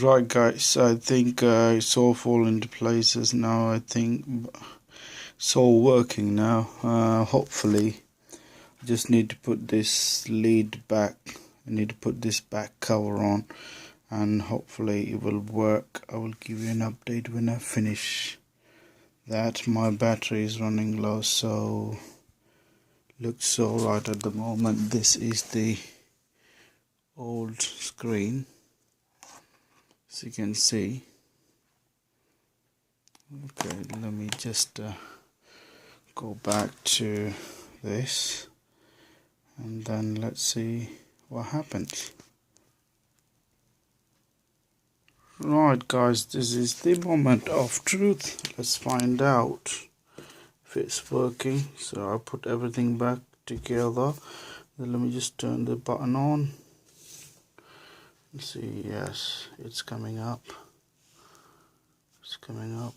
Right guys, I think it's all falling into places now. I think it's all working now. Hopefully I just need to put this lead back. I need to put this back cover on and hopefully it will work. I will give you an update when I finish that. My battery is running low, so looks alright at the moment. This is the old screen, as you can see. Okay, let me just go back to this and then let's see what happens. Right guys, this is the moment of truth. Let's find out if it's working. So I put everything back together. Then let me just turn the button on. Let's see, yes, it's coming up. It's coming up.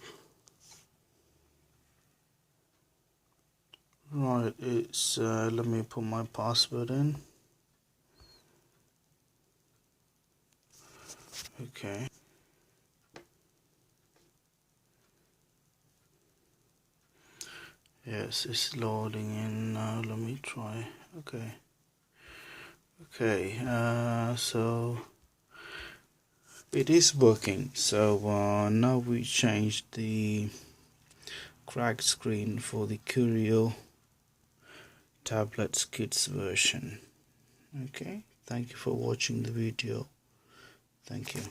Right, it's let me put my password in. Okay. Yes, it's loading in now. Let me try. Okay. So it is working. So now we changed the cracked screen for the Kurio Tablets Kids version. Okay, thank you for watching the video. Thank you.